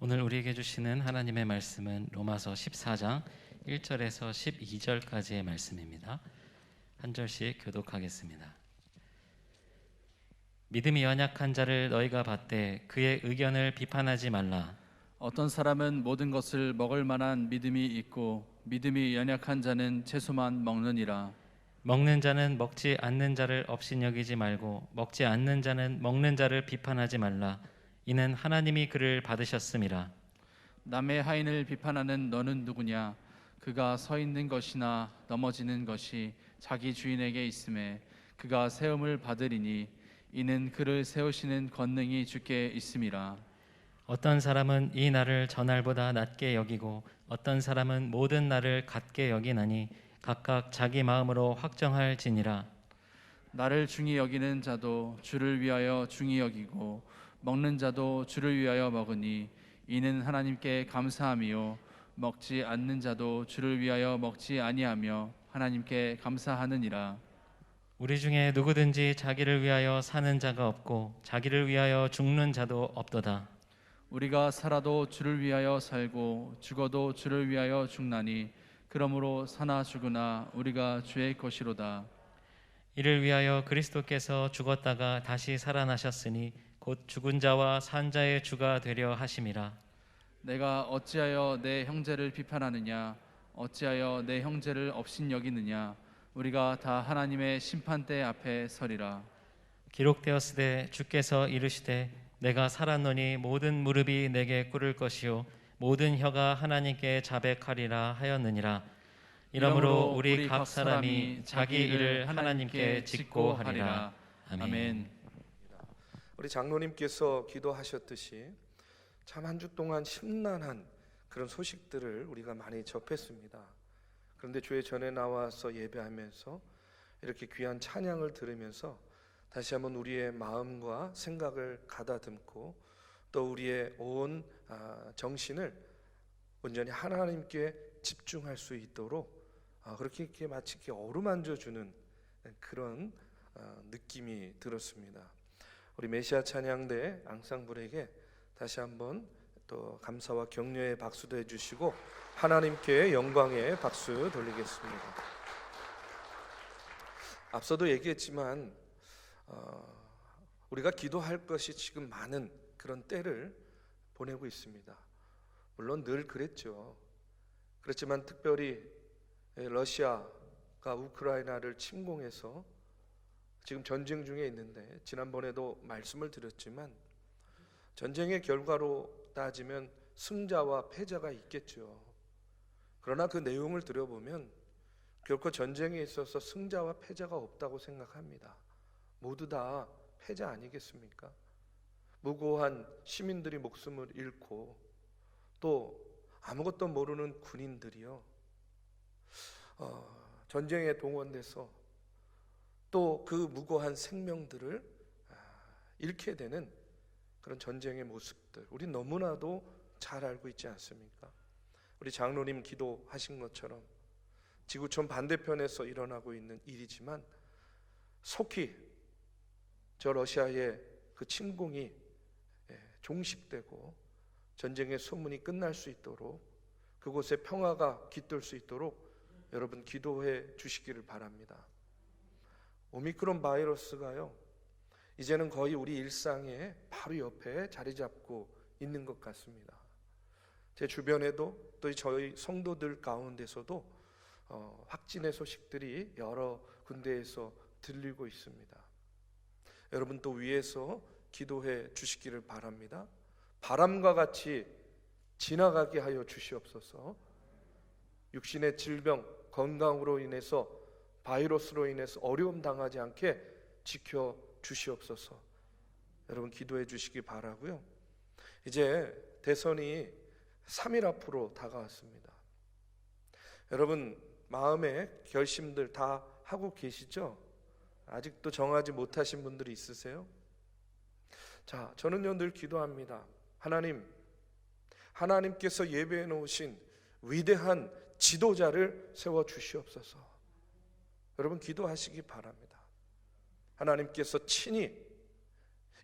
오늘 우리에게 주시는 하나님의 말씀은 로마서 14장 1절에서 12절까지의 말씀입니다. 한 절씩 교독하겠습니다. 믿음이 연약한 자를 너희가 받되 그의 의견을 비판하지 말라. 어떤 사람은 모든 것을 먹을 만한 믿음이 있고 믿음이 연약한 자는 채소만 먹느니라. 먹는 자는 먹지 않는 자를 업신여기지 말고 먹지 않는 자는 먹는 자를 비판하지 말라. 이는 하나님이 그를 받으셨음이라. 남의 하인을 비판하는 너는 누구냐? 그가 서 있는 것이나 넘어지는 것이 자기 주인에게 있음에 그가 세움을 받으리니 이는 그를 세우시는 권능이 주께 있음이라. 어떤 사람은 이 날을 전날보다 낮게 여기고 어떤 사람은 모든 날을 같게 여기나니 각각 자기 마음으로 확정할지니라. 나를 중히 여기는 자도 주를 위하여 중히 여기고 먹는 자도 주를 위하여 먹으니 이는 하나님께 감사함이요 먹지 않는 자도 주를 위하여 먹지 아니하며 하나님께 감사하느니라. 우리 중에 누구든지 자기를 위하여 사는 자가 없고 자기를 위하여 죽는 자도 없도다. 우리가 살아도 주를 위하여 살고 죽어도 주를 위하여 죽나니 그러므로 사나 죽으나 우리가 주의 것이로다. 이를 위하여 그리스도께서 죽었다가 다시 살아나셨으니 곧 죽은 자와 산 자의 주가 되려 하심이라. 내가 어찌하여 내 형제를 비판하느냐? 어찌하여 내 형제를 업신여기느냐? 우리가 다 하나님의 심판대 앞에 서리라. 기록되었으되 주께서 이르시되 내가 살았노니 모든 무릎이 내게 꿇을 것이요 모든 혀가 하나님께 자백하리라 하였느니라. 이러므로 우리 각 사람이 자기 일을 하나님께 짓고 하리라. 아멘. 우리 장로님께서 기도하셨듯이 참 한 주 동안 심란한 그런 소식들을 우리가 많이 접했습니다. 그런데 주의 전에 나와서 예배하면서 이렇게 귀한 찬양을 들으면서 다시 한번 우리의 마음과 생각을 가다듬고 또 우리의 온 정신을 온전히 하나님께 집중할 수 있도록 그렇게 마치 어루만져 주는 그런 느낌이 들었습니다. 우리 메시아 찬양대 앙상블에게 다시 한번 또 감사와 격려의 박수도 해주시고 하나님께 영광의 박수 돌리겠습니다. 앞서도 얘기했지만 우리가 기도할 것이 지금 많은 그런 때를 보내고 있습니다. 물론 늘 그랬죠. 그렇지만 특별히 러시아가 우크라이나를 침공해서 지금 전쟁 중에 있는데 지난번에도 말씀을 드렸지만 전쟁의 결과로 따지면 승자와 패자가 있겠죠. 그러나 그 내용을 들여보면 결코 전쟁에 있어서 승자와 패자가 없다고 생각합니다. 모두 다 패자 아니겠습니까? 무고한 시민들이 목숨을 잃고 또 아무것도 모르는 군인들이요 전쟁에 동원돼서 또 그 무고한 생명들을 잃게 되는 그런 전쟁의 모습들 우리 너무나도 잘 알고 있지 않습니까? 우리 장로님 기도하신 것처럼 지구촌 반대편에서 일어나고 있는 일이지만 속히 저 러시아의 그 침공이 종식되고 전쟁의 소문이 끝날 수 있도록 그곳에 평화가 깃들 수 있도록 여러분 기도해 주시기를 바랍니다. 오미크론 바이러스가요 이제는 거의 우리 일상의 바로 옆에 자리 잡고 있는 것 같습니다. 제 주변에도 또 저희 성도들 가운데서도 확진의 소식들이 여러 군데에서 들리고 있습니다. 여러분 또 위에서 기도해 주시기를 바랍니다. 바람과 같이 지나가게 하여 주시옵소서. 육신의 질병, 건강으로 인해서 바이러스로 인해서 어려움 당하지 않게 지켜 주시옵소서. 여러분 기도해 주시기 바라고요. 이제 대선이 3일 앞으로 다가왔습니다. 여러분 마음의 결심들 다 하고 계시죠? 아직도 정하지 못하신 분들이 있으세요? 자, 저는요 늘 기도합니다. 하나님께서 예배해 놓으신 위대한 지도자를 세워 주시옵소서. 여러분 기도하시기 바랍니다. 하나님께서 친히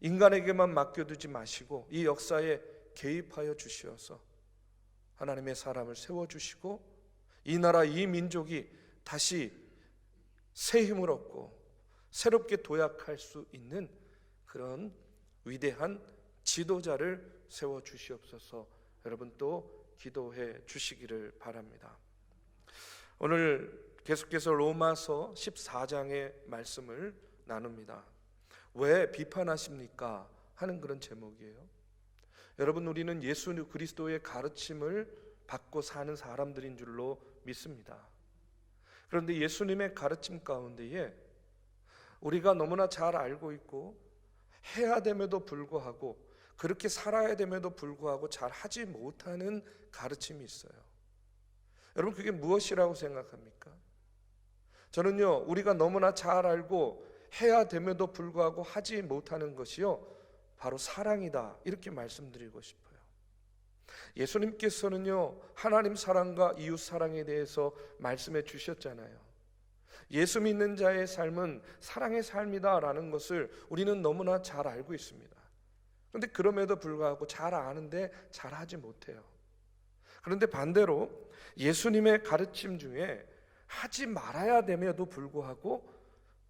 인간에게만 맡겨두지 마시고 이 역사의 개입하여 주시어서 하나님의 사람을 세워주시고 이 나라 이 민족이 다시 새 힘을 얻고 새롭게 도약할 수 있는 그런 위대한 지도자를 세워주시옵소서. 여러분 또 기도해 주시기를 바랍니다. 오늘 계속해서 로마서 14장의 말씀을 나눕니다. 왜 비판하십니까? 하는 그런 제목이에요. 여러분, 우리는 예수 그리스도의 가르침을 받고 사는 사람들인 줄로 믿습니다. 그런데 예수님의 가르침 가운데에 우리가 너무나 잘 알고 있고 해야 됨에도 불구하고 그렇게 살아야 됨에도 불구하고 잘 하지 못하는 가르침이 있어요. 여러분, 그게 무엇이라고 생각합니까? 저는요, 우리가 너무나 잘 알고 해야 됨에도 불구하고 하지 못하는 것이요, 바로 사랑이다, 이렇게 말씀드리고 싶어요. 예수님께서는요, 하나님 사랑과 이웃 사랑에 대해서 말씀해 주셨잖아요. 예수 믿는 자의 삶은 사랑의 삶이다 라는 것을 우리는 너무나 잘 알고 있습니다. 그런데 그럼에도 불구하고 잘 아는데 잘 하지 못해요. 그런데 반대로 예수님의 가르침 중에 하지 말아야 됨에도 불구하고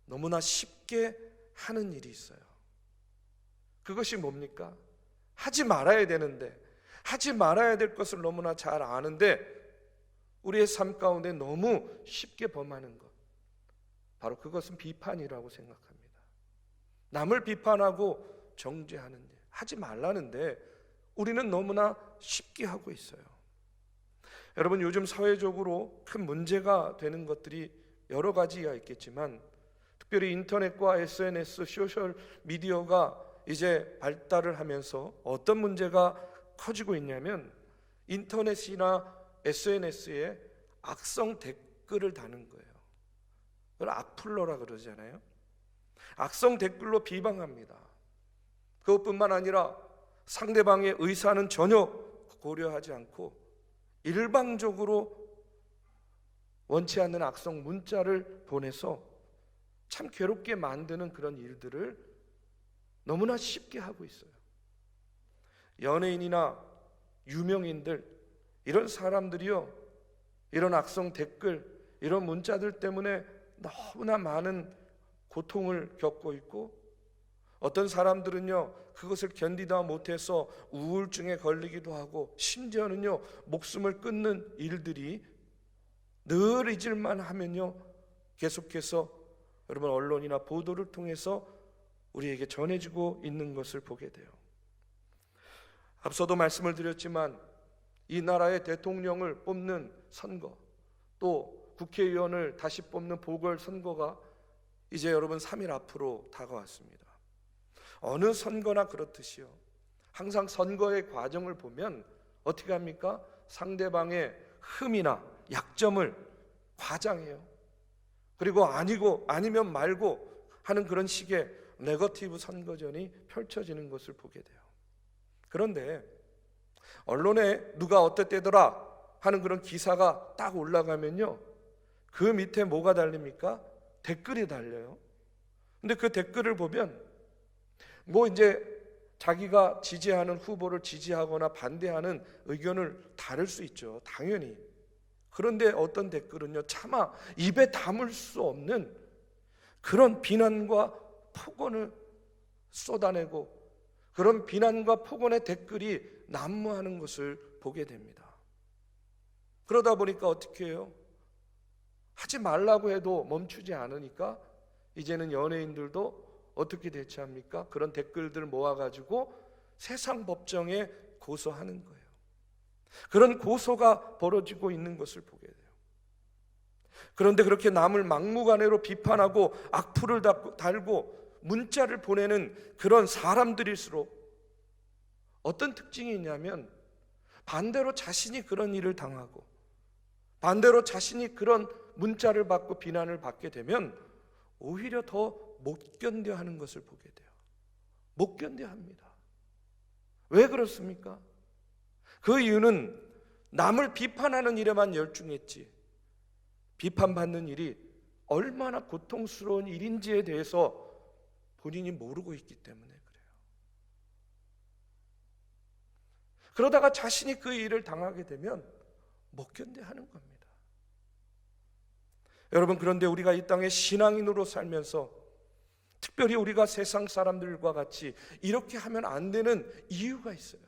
너무나 쉽게 하는 일이 있어요. 그것이 뭡니까? 하지 말아야 되는데, 하지 말아야 될 것을 너무나 잘 아는데 우리의 삶 가운데 너무 쉽게 범하는 것, 바로 그것은 비판이라고 생각합니다. 남을 비판하고 정죄하는 일, 하지 말라는데 우리는 너무나 쉽게 하고 있어요. 여러분, 요즘 사회적으로 큰 문제가 되는 것들이 여러 가지가 있겠지만 특별히 인터넷과 SNS, 소셜 미디어가 이제 발달을 하면서 어떤 문제가 커지고 있냐면 인터넷이나 SNS에 악성 댓글을 다는 거예요. 그걸 악플러라 그러잖아요. 악성 댓글로 비방합니다. 그것뿐만 아니라 상대방의 의사는 전혀 고려하지 않고 일방적으로 원치 않는 악성 문자를 보내서 참 괴롭게 만드는 그런 일들을 너무나 쉽게 하고 있어요. 연예인이나 유명인들, 이런 사람들이요, 이런 악성 댓글, 이런 문자들 때문에 너무나 많은 고통을 겪고 있고, 어떤 사람들은요 그것을 견디다 못해서 우울증에 걸리기도 하고, 심지어는요 목숨을 끊는 일들이 늘 잊을만 하면요 계속해서 여러분 언론이나 보도를 통해서 우리에게 전해지고 있는 것을 보게 돼요. 앞서도 말씀을 드렸지만 이 나라의 대통령을 뽑는 선거, 또 국회의원을 다시 뽑는 보궐선거가 이제 여러분 3일 앞으로 다가왔습니다. 어느 선거나 그렇듯이요, 항상 선거의 과정을 보면 어떻게 합니까? 상대방의 흠이나 약점을 과장해요. 그리고 아니고 아니면 말고 하는 그런 식의 네거티브 선거전이 펼쳐지는 것을 보게 돼요. 그런데 언론에 누가 어땠대더라 하는 그런 기사가 딱 올라가면요, 그 밑에 뭐가 달립니까? 댓글이 달려요. 근데 그 댓글을 보면 뭐 이제 자기가 지지하는 후보를 지지하거나 반대하는 의견을 다를 수 있죠, 당연히. 그런데 어떤 댓글은요, 차마 입에 담을 수 없는 그런 비난과 폭언을 쏟아내고, 그런 비난과 폭언의 댓글이 난무하는 것을 보게 됩니다. 그러다 보니까 어떻게 해요? 하지 말라고 해도 멈추지 않으니까 이제는 연예인들도 어떻게 대처합니까? 그런 댓글들 모아가지고 세상 법정에 고소하는 거예요. 그런 고소가 벌어지고 있는 것을 보게 돼요. 그런데 그렇게 남을 막무가내로 비판하고 악플을 달고 문자를 보내는 그런 사람들일수록 어떤 특징이 있냐면, 반대로 자신이 그런 일을 당하고 반대로 자신이 그런 문자를 받고 비난을 받게 되면 오히려 더 못 견뎌 하는 것을 보게 돼요. 못 견뎌 합니다. 왜 그렇습니까? 그 이유는 남을 비판하는 일에만 열중했지, 비판받는 일이 얼마나 고통스러운 일인지에 대해서 본인이 모르고 있기 때문에 그래요. 그러다가 자신이 그 일을 당하게 되면 못 견뎌하는 겁니다. 여러분, 그런데 우리가 이 땅에 신앙인으로 살면서 특별히 우리가 세상 사람들과 같이 이렇게 하면 안 되는 이유가 있어요.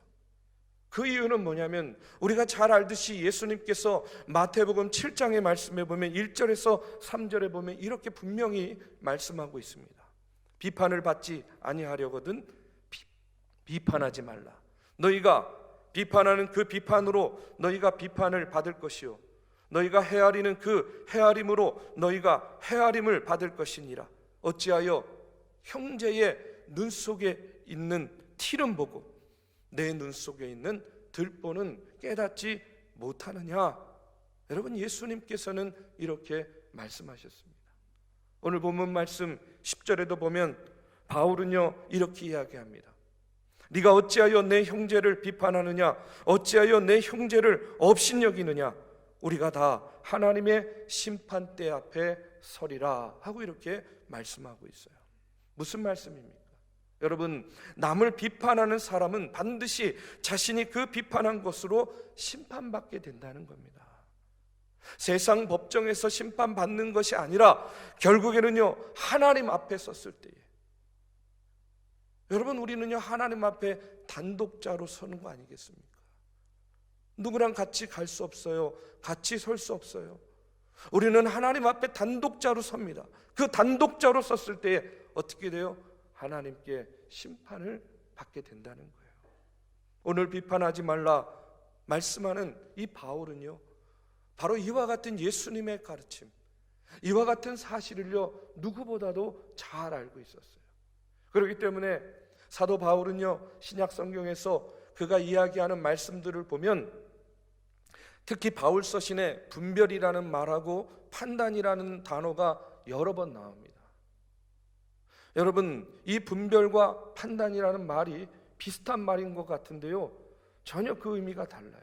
그 이유는 뭐냐면 우리가 잘 알듯이 예수님께서 마태복음 7장의 말씀에 보면 1절에서 3절에 보면 이렇게 분명히 말씀하고 있습니다. 비판을 받지 아니하려거든 비판하지 말라. 너희가 비판하는 그 비판으로 너희가 비판을 받을 것이요 너희가 헤아리는 그 헤아림으로 너희가 헤아림을 받을 것이니라. 어찌하여 형제의 눈 속에 있는 티름 보고 내 눈 속에 있는 들보는 깨닫지 못하느냐. 여러분, 예수님께서는 이렇게 말씀하셨습니다. 오늘 본문 말씀 10절에도 보면 바울은요 이렇게 이야기합니다. 네가 어찌하여 내 형제를 비판하느냐, 어찌하여 내 형제를 업신여기느냐. 우리가 다 하나님의 심판대 앞에 서리라 하고 이렇게 말씀하고 있어요. 무슨 말씀입니까? 여러분, 남을 비판하는 사람은 반드시 자신이 그 비판한 것으로 심판받게 된다는 겁니다. 세상 법정에서 심판받는 것이 아니라 결국에는요 하나님 앞에 섰을 때에, 여러분, 우리는요 하나님 앞에 단독자로 서는 거 아니겠습니까? 누구랑 같이 갈 수 없어요. 같이 설 수 없어요. 우리는 하나님 앞에 단독자로 섭니다. 그 단독자로 섰을 때에 어떻게 돼요? 하나님께 심판을 받게 된다는 거예요. 오늘 비판하지 말라 말씀하는 이 바울은요 바로 이와 같은 예수님의 가르침, 이와 같은 사실을요 누구보다도 잘 알고 있었어요. 그렇기 때문에 사도 바울은요 신약 성경에서 그가 이야기하는 말씀들을 보면 특히 바울 서신에 분별이라는 말하고 판단이라는 단어가 여러 번 나옵니다. 여러분, 이 분별과 판단이라는 말이 비슷한 말인 것 같은데요 전혀 그 의미가 달라요.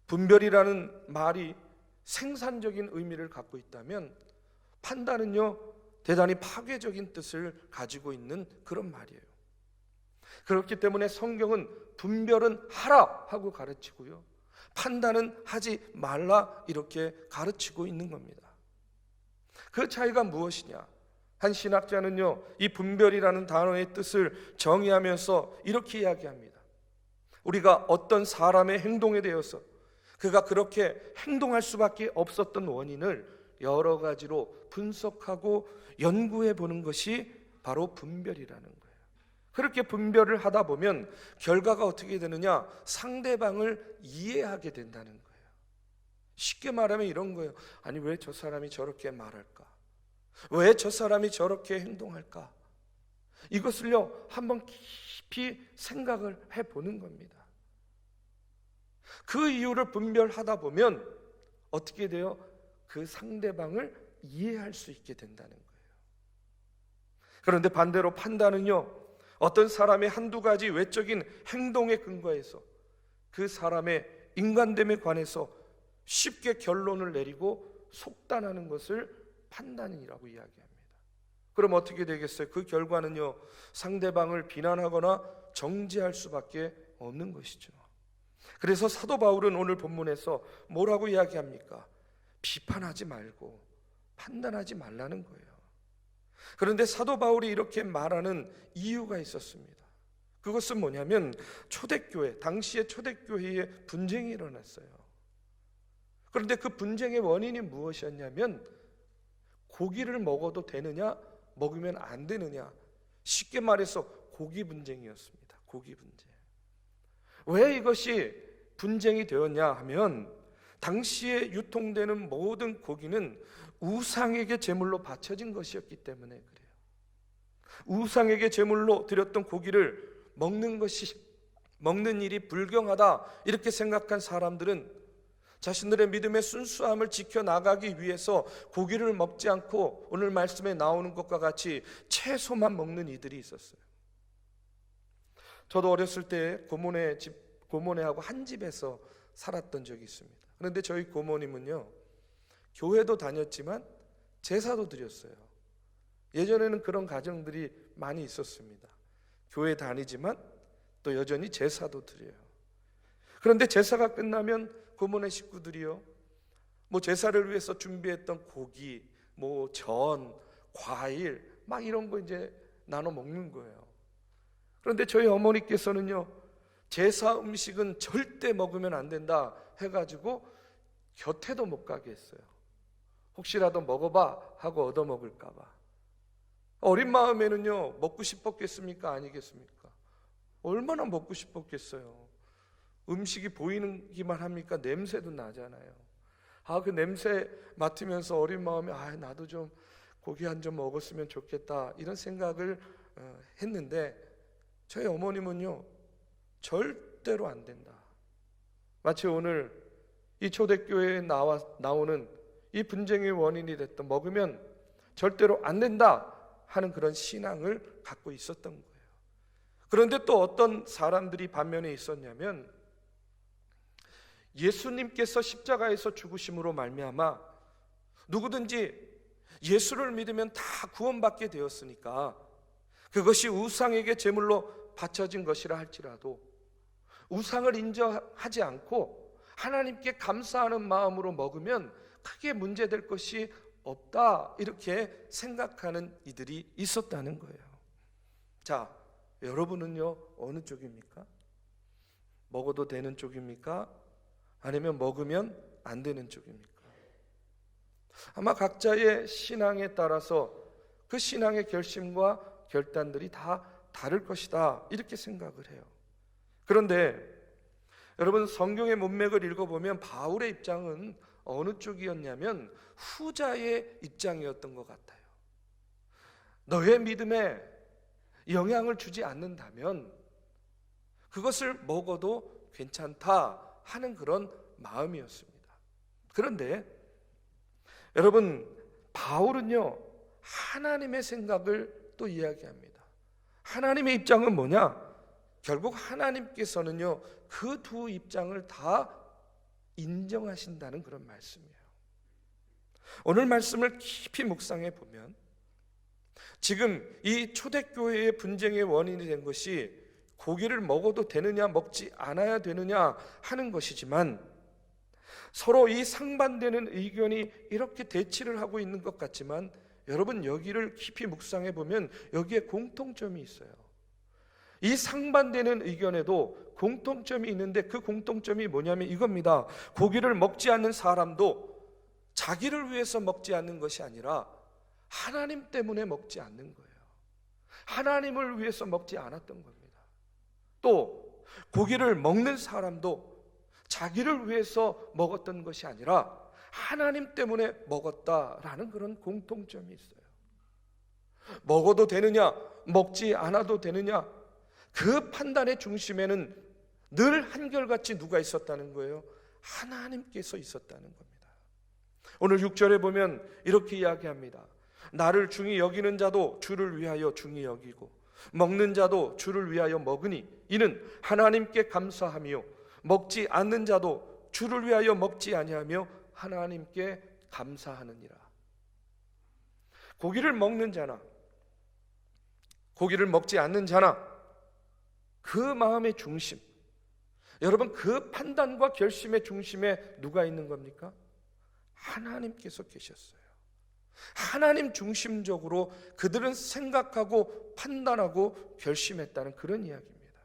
분별이라는 말이 생산적인 의미를 갖고 있다면 판단은요 대단히 파괴적인 뜻을 가지고 있는 그런 말이에요. 그렇기 때문에 성경은 분별은 하라 하고 가르치고요 판단은 하지 말라 이렇게 가르치고 있는 겁니다. 그 차이가 무엇이냐? 한 신학자는요 이 분별이라는 단어의 뜻을 정의하면서 이렇게 이야기합니다. 우리가 어떤 사람의 행동에 대해서 그가 그렇게 행동할 수밖에 없었던 원인을 여러 가지로 분석하고 연구해 보는 것이 바로 분별이라는 거예요. 그렇게 분별을 하다 보면 결과가 어떻게 되느냐? 상대방을 이해하게 된다는 거예요. 쉽게 말하면 이런 거예요. 아니, 왜 저 사람이 저렇게 말할까? 왜 저 사람이 저렇게 행동할까? 이것을요 한번 깊이 생각을 해보는 겁니다. 그 이유를 분별하다 보면 어떻게 돼요? 그 상대방을 이해할 수 있게 된다는 거예요. 그런데 반대로 판단은요 어떤 사람의 한두 가지 외적인 행동에 근거해서 그 사람의 인간됨에 관해서 쉽게 결론을 내리고 속단하는 것을 판단이라고 이야기합니다. 그럼 어떻게 되겠어요? 그 결과는요 상대방을 비난하거나 정죄할 수밖에 없는 것이죠. 그래서 사도 바울은 오늘 본문에서 뭐라고 이야기합니까? 비판하지 말고 판단하지 말라는 거예요. 그런데 사도 바울이 이렇게 말하는 이유가 있었습니다. 그것은 뭐냐면 초대교회, 당시의 초대교회에 분쟁이 일어났어요. 그런데 그 분쟁의 원인이 무엇이었냐면 고기를 먹어도 되느냐 먹으면 안 되느냐, 쉽게 말해서 고기 분쟁이었습니다. 고기 분쟁. 왜 이것이 분쟁이 되었냐 하면 당시에 유통되는 모든 고기는 우상에게 제물로 바쳐진 것이었기 때문에 그래요. 우상에게 제물로 드렸던 고기를 먹는 일이 불경하다 이렇게 생각한 사람들은 자신들의 믿음의 순수함을 지켜나가기 위해서 고기를 먹지 않고 오늘 말씀에 나오는 것과 같이 채소만 먹는 이들이 있었어요. 저도 어렸을 때 고모네하고 한 집에서 살았던 적이 있습니다. 그런데 저희 고모님은요 교회도 다녔지만 제사도 드렸어요. 예전에는 그런 가정들이 많이 있었습니다. 교회 다니지만 또 여전히 제사도 드려요. 그런데 제사가 끝나면 고모네 식구들이요, 뭐 제사를 위해서 준비했던 고기, 뭐 전, 과일 막 이런 거 이제 나눠 먹는 거예요. 그런데 저희 어머니께서는요, 제사 음식은 절대 먹으면 안 된다 해가지고 곁에도 못 가게 했어요. 혹시라도 먹어봐 하고 얻어먹을까 봐. 어린 마음에는요, 먹고 싶었겠습니까? 아니겠습니까? 얼마나 먹고 싶었겠어요. 음식이 보이기만 합니까? 냄새도 나잖아요. 그 냄새 맡으면서 어린 마음에 나도 좀 고기 한 점 먹었으면 좋겠다, 이런 생각을 했는데 저희 어머님은요, 절대로 안 된다. 마치 오늘 이 초대교회에 나오는 이 분쟁의 원인이 됐던 먹으면 절대로 안 된다 하는 그런 신앙을 갖고 있었던 거예요. 그런데 또 어떤 사람들이 반면에 있었냐면, 예수님께서 십자가에서 죽으심으로 말미암아 누구든지 예수를 믿으면 다 구원받게 되었으니까 그것이 우상에게 제물로 바쳐진 것이라 할지라도 우상을 인정하지 않고 하나님께 감사하는 마음으로 먹으면 크게 문제될 것이 없다, 이렇게 생각하는 이들이 있었다는 거예요. 자, 여러분은요, 어느 쪽입니까? 먹어도 되는 쪽입니까? 아니면 먹으면 안 되는 쪽입니까? 아마 각자의 신앙에 따라서 그 신앙의 결심과 결단들이 다 다를 것이다, 이렇게 생각을 해요. 그런데 여러분, 성경의 문맥을 읽어보면 바울의 입장은 어느 쪽이었냐면 후자의 입장이었던 것 같아요. 너의 믿음에 영향을 주지 않는다면 그것을 먹어도 괜찮다 하는 그런 마음이었습니다. 그런데 여러분, 바울은요, 하나님의 생각을 또 이야기합니다. 하나님의 입장은 뭐냐? 결국 하나님께서는요, 그 두 입장을 다 인정하신다는 그런 말씀이에요. 오늘 말씀을 깊이 묵상해 보면 지금 이 초대교회의 분쟁의 원인이 된 것이 고기를 먹어도 되느냐 먹지 않아야 되느냐 하는 것이지만, 서로 이 상반되는 의견이 이렇게 대치를 하고 있는 것 같지만, 여러분 여기를 깊이 묵상해 보면 여기에 공통점이 있어요. 이 상반되는 의견에도 공통점이 있는데 그 공통점이 뭐냐면 이겁니다. 고기를 먹지 않는 사람도 자기를 위해서 먹지 않는 것이 아니라 하나님 때문에 먹지 않는 거예요. 하나님을 위해서 먹지 않았던 겁니다. 또 고기를 먹는 사람도 자기를 위해서 먹었던 것이 아니라 하나님 때문에 먹었다라는 그런 공통점이 있어요. 먹어도 되느냐, 먹지 않아도 되느냐, 그 판단의 중심에는 늘 한결같이 누가 있었다는 거예요? 하나님께서 있었다는 겁니다. 오늘 6절에 보면 이렇게 이야기합니다. 나를 중히 여기는 자도 주를 위하여 중히 여기고 먹는 자도 주를 위하여 먹으니 이는 하나님께 감사하며 먹지 않는 자도 주를 위하여 먹지 아니하며 하나님께 감사하느니라. 고기를 먹는 자나 고기를 먹지 않는 자나 그 마음의 중심, 여러분 그 판단과 결심의 중심에 누가 있는 겁니까? 하나님께서 계셨어요. 하나님 중심적으로 그들은 생각하고 판단하고 결심했다는 그런 이야기입니다.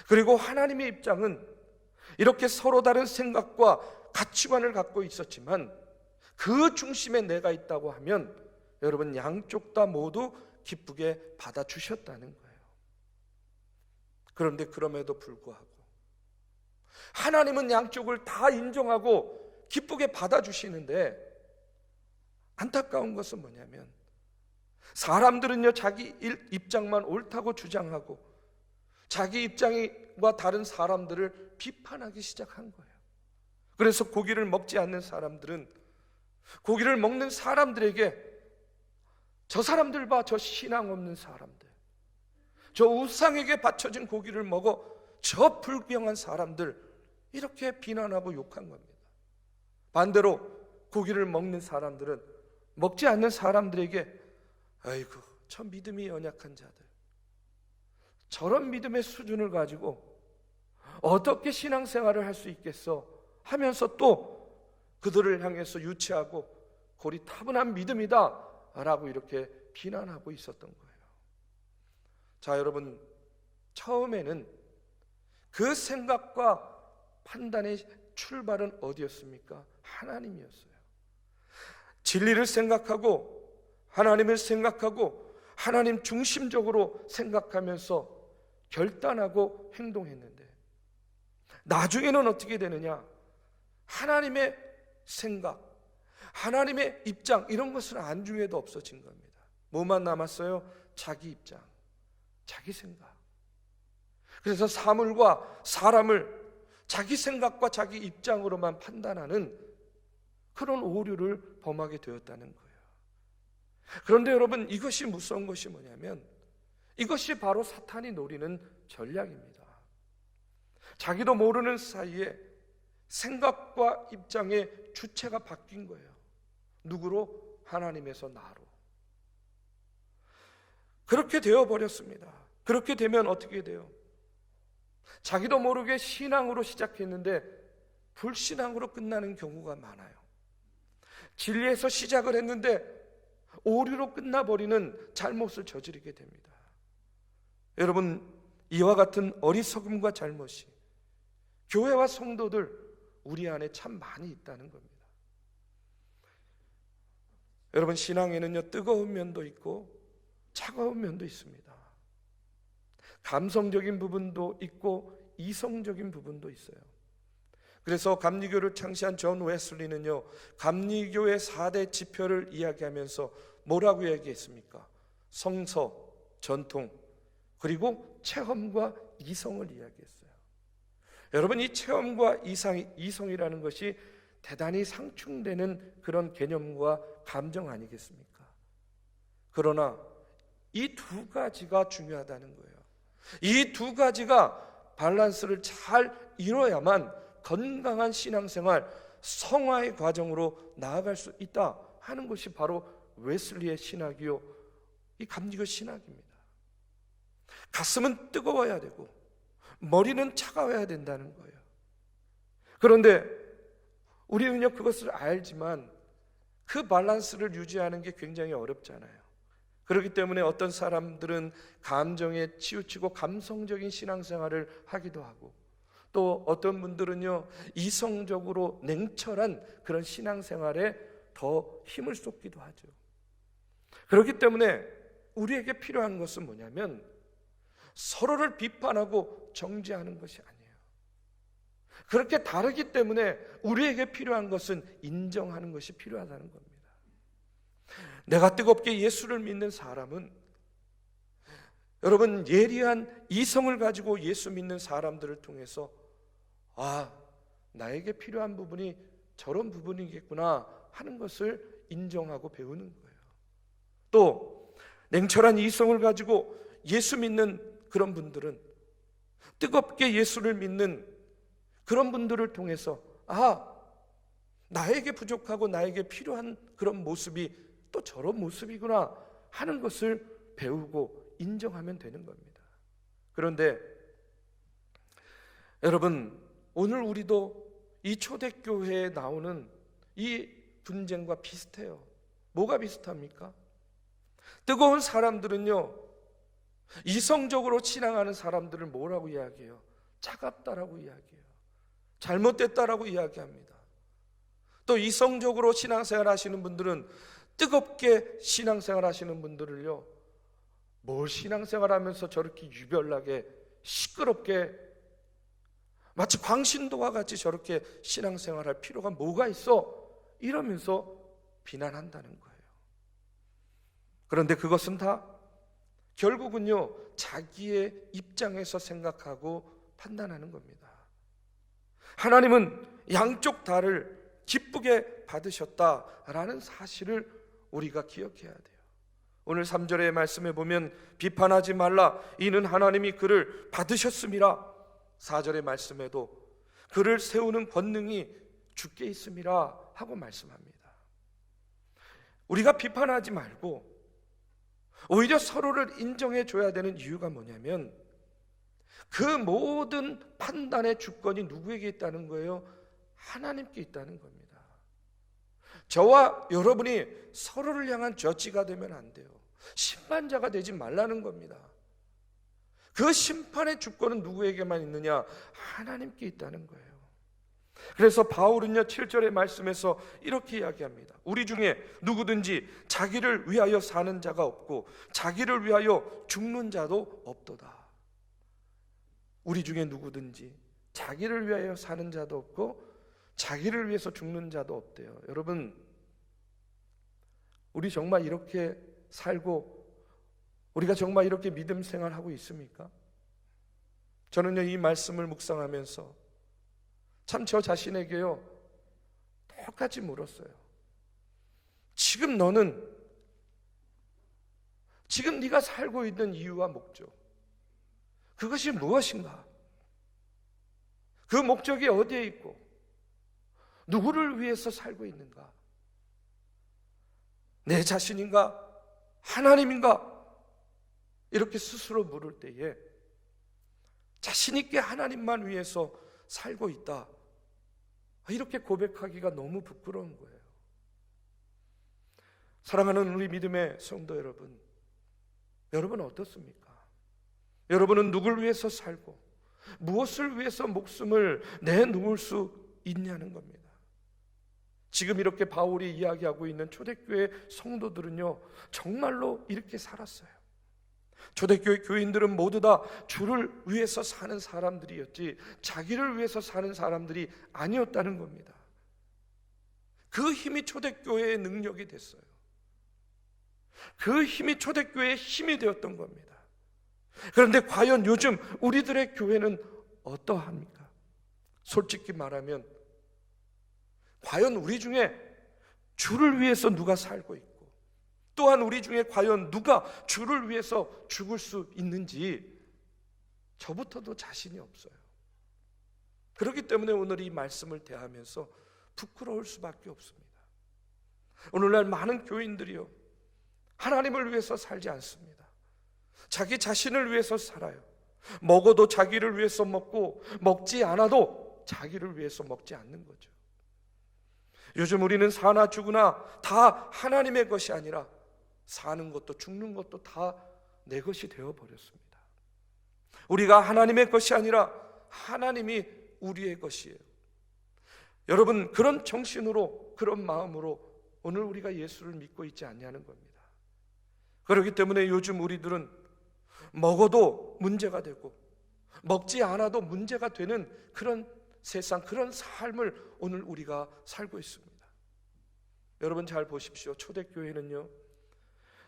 그리고 하나님의 입장은 이렇게 서로 다른 생각과 가치관을 갖고 있었지만 그 중심에 내가 있다고 하면 여러분 양쪽 다 모두 기쁘게 받아주셨다는 거예요. 그런데 그럼에도 불구하고 하나님은 양쪽을 다 인정하고 기쁘게 받아주시는데 안타까운 것은 뭐냐면 사람들은요 자기 입장만 옳다고 주장하고 자기 입장과 다른 사람들을 비판하기 시작한 거예요. 그래서 고기를 먹지 않는 사람들은 고기를 먹는 사람들에게 저 사람들 봐, 저 신앙 없는 사람들, 저 우상에게 바쳐진 고기를 먹어 저 불경한 사람들, 이렇게 비난하고 욕한 겁니다. 반대로 고기를 먹는 사람들은 먹지 않는 사람들에게 아이고 저 믿음이 연약한 자들, 저런 믿음의 수준을 가지고 어떻게 신앙생활을 할 수 있겠어 하면서 또 그들을 향해서 유치하고 고리타분한 믿음이다 라고 이렇게 비난하고 있었던 거예요. 자, 여러분, 처음에는 그 생각과 판단의 출발은 어디였습니까? 하나님이었어요. 진리를 생각하고 하나님을 생각하고 하나님 중심적으로 생각하면서 결단하고 행동했는데, 나중에는 어떻게 되느냐? 하나님의 생각, 하나님의 입장, 이런 것은 안중에도 없어진 겁니다. 뭐만 남았어요? 자기 입장, 자기 생각. 그래서 사물과 사람을 자기 생각과 자기 입장으로만 판단하는 그런 오류를 범하게 되었다는 거예요. 그런데 여러분, 이것이 무서운 것이 뭐냐면 이것이 바로 사탄이 노리는 전략입니다. 자기도 모르는 사이에 생각과 입장의 주체가 바뀐 거예요. 누구로? 하나님에서 나로. 그렇게 되어버렸습니다. 그렇게 되면 어떻게 돼요? 자기도 모르게 신앙으로 시작했는데 불신앙으로 끝나는 경우가 많아요. 진리에서 시작을 했는데 오류로 끝나버리는 잘못을 저지르게 됩니다. 여러분, 이와 같은 어리석음과 잘못이 교회와 성도들 우리 안에 참 많이 있다는 겁니다. 여러분, 신앙에는요, 뜨거운 면도 있고 차가운 면도 있습니다. 감성적인 부분도 있고 이성적인 부분도 있어요. 그래서 감리교를 창시한 존 웨슬리는요, 감리교의 4대 지표를 이야기하면서 뭐라고 얘기했습니까? 성서, 전통, 그리고 체험과 이성을 이야기했어요. 여러분, 이 체험과 이성이라는 것이 대단히 상충되는 그런 개념과 감정 아니겠습니까? 그러나 이 두 가지가 중요하다는 거예요. 이 두 가지가 밸런스를 잘 이뤄야만 건강한 신앙생활, 성화의 과정으로 나아갈 수 있다 하는 것이 바로 웨슬리의 신학이요, 이 감리교 신학입니다. 가슴은 뜨거워야 되고 머리는 차가워야 된다는 거예요. 그런데 우리는요, 그것을 알지만 그 밸런스를 유지하는 게 굉장히 어렵잖아요. 그렇기 때문에 어떤 사람들은 감정에 치우치고 감성적인 신앙생활을 하기도 하고, 또 어떤 분들은요, 이성적으로 냉철한 그런 신앙생활에 더 힘을 쏟기도 하죠. 그렇기 때문에 우리에게 필요한 것은 뭐냐면 서로를 비판하고 정죄하는 것이 아니에요. 그렇게 다르기 때문에 우리에게 필요한 것은 인정하는 것이 필요하다는 겁니다. 내가 뜨겁게 예수를 믿는 사람은, 여러분, 예리한 이성을 가지고 예수 믿는 사람들을 통해서 나에게 필요한 부분이 저런 부분이겠구나 하는 것을 인정하고 배우는 거예요. 또 냉철한 이성을 가지고 예수 믿는 그런 분들은, 뜨겁게 예수를 믿는 그런 분들을 통해서 나에게 부족하고 나에게 필요한 그런 모습이 또 저런 모습이구나 하는 것을 배우고 인정하면 되는 겁니다. 그런데 여러분, 오늘 우리도 이 초대교회에 나오는 이 분쟁과 비슷해요. 뭐가 비슷합니까? 뜨거운 사람들은요, 이성적으로 신앙하는 사람들을 뭐라고 이야기해요? 차갑다라고 이야기해요. 잘못됐다라고 이야기합니다. 또 이성적으로 신앙생활 하시는 분들은, 뜨겁게 신앙생활 하시는 분들을요, 뭘 신앙생활 하면서 저렇게 유별나게 시끄럽게 마치 광신도와 같이 저렇게 신앙생활 할 필요가 뭐가 있어? 이러면서 비난한다는 거예요. 그런데 그것은 다 결국은요, 자기의 입장에서 생각하고 판단하는 겁니다. 하나님은 양쪽 다를 기쁘게 받으셨다라는 사실을 우리가 기억해야 돼요. 오늘 3절의 말씀에 보면 비판하지 말라, 이는 하나님이 그를 받으셨음이라. 4절의 말씀에도 그를 세우는 권능이 주께 있음이라 하고 말씀합니다. 우리가 비판하지 말고 오히려 서로를 인정해 줘야 되는 이유가 뭐냐면, 그 모든 판단의 주권이 누구에게 있다는 거예요? 하나님께 있다는 겁니다. 저와 여러분이 서로를 향한 저지가 되면 안 돼요. 심판자가 되지 말라는 겁니다. 그 심판의 주권은 누구에게만 있느냐? 하나님께 있다는 거예요. 그래서 바울은요 7절의 말씀에서 이렇게 이야기합니다. 우리 중에 누구든지 자기를 위하여 사는 자가 없고 자기를 위하여 죽는 자도 없도다. 우리 중에 누구든지 자기를 위하여 사는 자도 없고 자기를 위해서 죽는 자도 없대요. 여러분, 우리 정말 이렇게 살고 우리가 정말 이렇게 믿음 생활하고 있습니까? 저는요 이 말씀을 묵상하면서 참 저 자신에게요 똑같이 물었어요. 지금 너는 지금 네가 살고 있는 이유와 목적, 그것이 무엇인가? 그 목적이 어디에 있고 누구를 위해서 살고 있는가? 내 자신인가? 하나님인가? 이렇게 스스로 물을 때에 자신 있게 하나님만 위해서 살고 있다, 이렇게 고백하기가 너무 부끄러운 거예요. 사랑하는 우리 믿음의 성도 여러분, 여러분은 어떻습니까? 여러분은 누굴 위해서 살고 무엇을 위해서 목숨을 내놓을 수 있냐는 겁니다. 지금 이렇게 바울이 이야기하고 있는 초대교회 성도들은요 정말로 이렇게 살았어요. 초대교회 교인들은 모두 다 주를 위해서 사는 사람들이었지 자기를 위해서 사는 사람들이 아니었다는 겁니다. 그 힘이 초대교회의 능력이 됐어요. 그 힘이 초대교회의 힘이 되었던 겁니다. 그런데 과연 요즘 우리들의 교회는 어떠합니까? 솔직히 말하면 과연 우리 중에 주를 위해서 누가 살고 있고 또한 우리 중에 과연 누가 주를 위해서 죽을 수 있는지 저부터도 자신이 없어요. 그렇기 때문에 오늘 이 말씀을 대하면서 부끄러울 수밖에 없습니다. 오늘날 많은 교인들이요 하나님을 위해서 살지 않습니다. 자기 자신을 위해서 살아요. 먹어도 자기를 위해서 먹고 먹지 않아도 자기를 위해서 먹지 않는 거죠. 요즘 우리는 사나 죽으나 다 하나님의 것이 아니라 사는 것도 죽는 것도 다 내 것이 되어버렸습니다. 우리가 하나님의 것이 아니라 하나님이 우리의 것이에요. 여러분, 그런 정신으로 그런 마음으로 오늘 우리가 예수를 믿고 있지 않냐는 겁니다. 그렇기 때문에 요즘 우리들은 먹어도 문제가 되고 먹지 않아도 문제가 되는 그런 세상, 그런 삶을 오늘 우리가 살고 있습니다. 여러분 잘 보십시오. 초대교회는요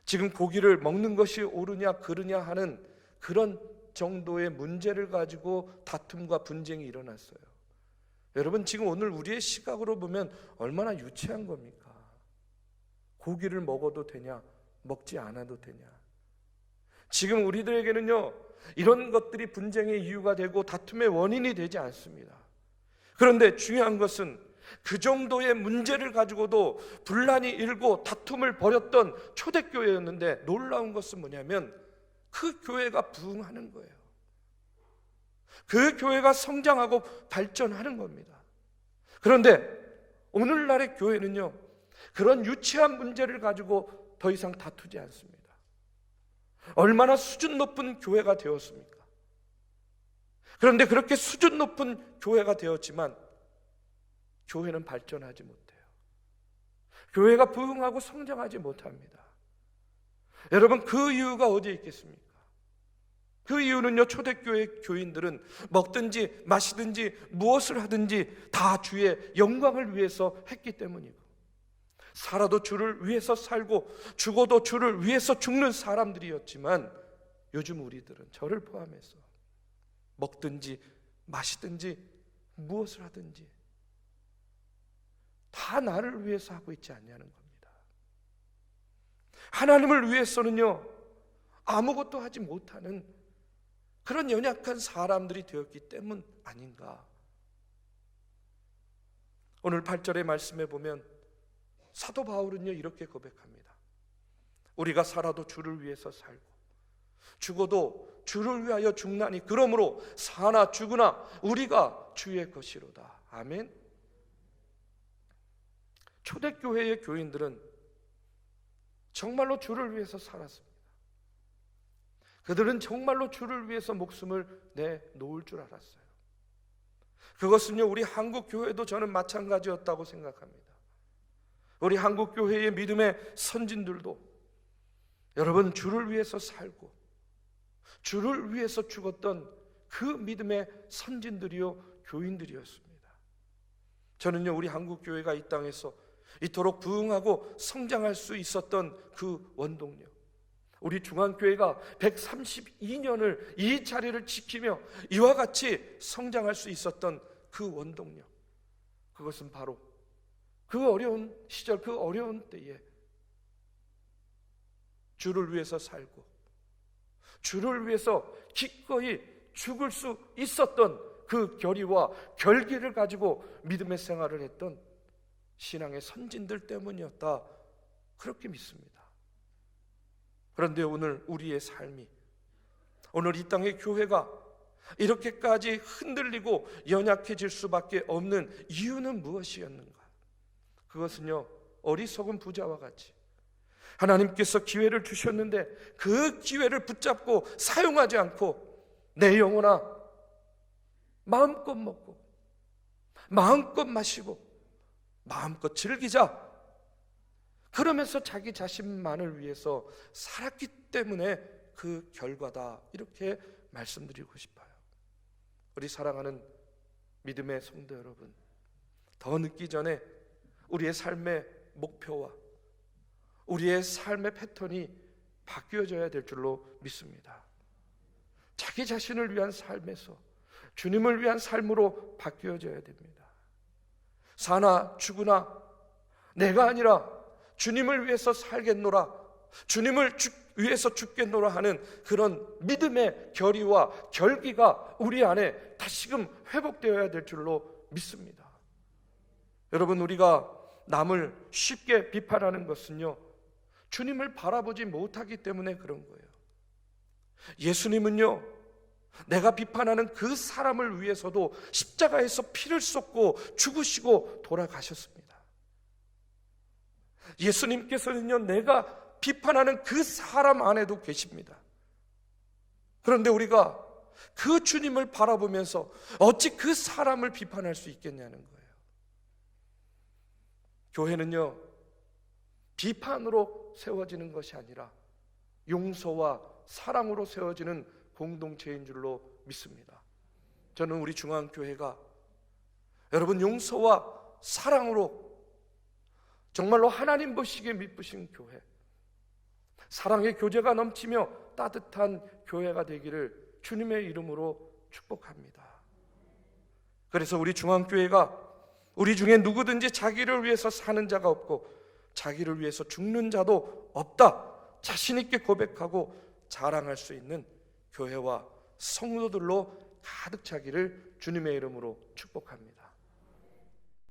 지금 고기를 먹는 것이 옳으냐 그르냐 하는 그런 정도의 문제를 가지고 다툼과 분쟁이 일어났어요. 여러분 지금 오늘 우리의 시각으로 보면 얼마나 유치한 겁니까? 고기를 먹어도 되냐 먹지 않아도 되냐. 지금 우리들에게는요 이런 것들이 분쟁의 이유가 되고 다툼의 원인이 되지 않습니다. 그런데 중요한 것은 그 정도의 문제를 가지고도 분란이 일고 다툼을 벌였던 초대교회였는데 놀라운 것은 뭐냐면 그 교회가 부흥하는 거예요. 그 교회가 성장하고 발전하는 겁니다. 그런데 오늘날의 교회는요 그런 유치한 문제를 가지고 더 이상 다투지 않습니다. 얼마나 수준 높은 교회가 되었습니까? 그런데 그렇게 수준 높은 교회가 되었지만 교회는 발전하지 못해요. 교회가 부흥하고 성장하지 못합니다. 여러분 그 이유가 어디에 있겠습니까? 그 이유는요 초대교회 교인들은 먹든지 마시든지 무엇을 하든지 다 주의 영광을 위해서 했기 때문이고 살아도 주를 위해서 살고 죽어도 주를 위해서 죽는 사람들이었지만 요즘 우리들은 저를 포함해서 먹든지 마시든지 무엇을 하든지 다 나를 위해서 하고 있지 않냐는 겁니다. 하나님을 위해서는요 아무것도 하지 못하는 그런 연약한 사람들이 되었기 때문 아닌가. 오늘 8절의 말씀에 보면 사도 바울은요 이렇게 고백합니다. 우리가 살아도 주를 위해서 살고 죽어도 주를 위하여 죽나니 그러므로 사나 죽으나 우리가 주의 것이로다. 아멘. 초대교회의 교인들은 정말로 주를 위해서 살았습니다. 그들은 정말로 주를 위해서 목숨을 내놓을 줄 알았어요. 그것은요, 우리 한국 교회도 저는 마찬가지였다고 생각합니다. 우리 한국 교회의 믿음의 선진들도 여러분 주를 위해서 살고 주를 위해서 죽었던 그 믿음의 선진들이요, 교인들이었습니다. 저는요, 우리 한국 교회가 이 땅에서 이토록 부흥하고 성장할 수 있었던 그 원동력, 우리 중앙교회가 132년을 이 자리를 지키며 이와 같이 성장할 수 있었던 그 원동력, 그것은 바로 그 어려운 시절, 그 어려운 때에 주를 위해서 살고 주를 위해서 기꺼이 죽을 수 있었던 그 결의와 결기를 가지고 믿음의 생활을 했던 신앙의 선진들 때문이었다, 그렇게 믿습니다. 그런데 오늘 우리의 삶이, 오늘 이 땅의 교회가 이렇게까지 흔들리고 연약해질 수밖에 없는 이유는 무엇이었는가? 그것은요, 어리석은 부자와 같이 하나님께서 기회를 주셨는데 그 기회를 붙잡고 사용하지 않고 내 영혼아 마음껏 먹고 마음껏 마시고 마음껏 즐기자, 그러면서 자기 자신만을 위해서 살았기 때문에 그 결과다, 이렇게 말씀드리고 싶어요. 우리 사랑하는 믿음의 성도 여러분, 더 늦기 전에 우리의 삶의 목표와 우리의 삶의 패턴이 바뀌어져야 될 줄로 믿습니다. 자기 자신을 위한 삶에서 주님을 위한 삶으로 바뀌어져야 됩니다. 사나 죽으나 내가 아니라 주님을 위해서 살겠노라, 주님을 위해서 죽겠노라 하는 그런 믿음의 결의와 결기가 우리 안에 다시금 회복되어야 될 줄로 믿습니다. 여러분, 우리가 남을 쉽게 비판하는 것은요, 주님을 바라보지 못하기 때문에 그런 거예요. 예수님은요, 내가 비판하는 그 사람을 위해서도 십자가에서 피를 쏟고 죽으시고 돌아가셨습니다. 예수님께서는요, 내가 비판하는 그 사람 안에도 계십니다. 그런데 우리가 그 주님을 바라보면서 어찌 그 사람을 비판할 수 있겠냐는 거예요. 교회는요, 비판으로 세워지는 것이 아니라 용서와 사랑으로 세워지는 공동체인 줄로 믿습니다. 저는 우리 중앙교회가 여러분 용서와 사랑으로 정말로 하나님 보시기에 미쁘신 교회, 사랑의 교제가 넘치며 따뜻한 교회가 되기를 주님의 이름으로 축복합니다. 그래서 우리 중앙교회가 우리 중에 누구든지 자기를 위해서 사는 자가 없고 자기를 위해서 죽는 자도 없다, 자신 있게 고백하고 자랑할 수 있는 교회와 성도들로 가득 차기를 주님의 이름으로 축복합니다.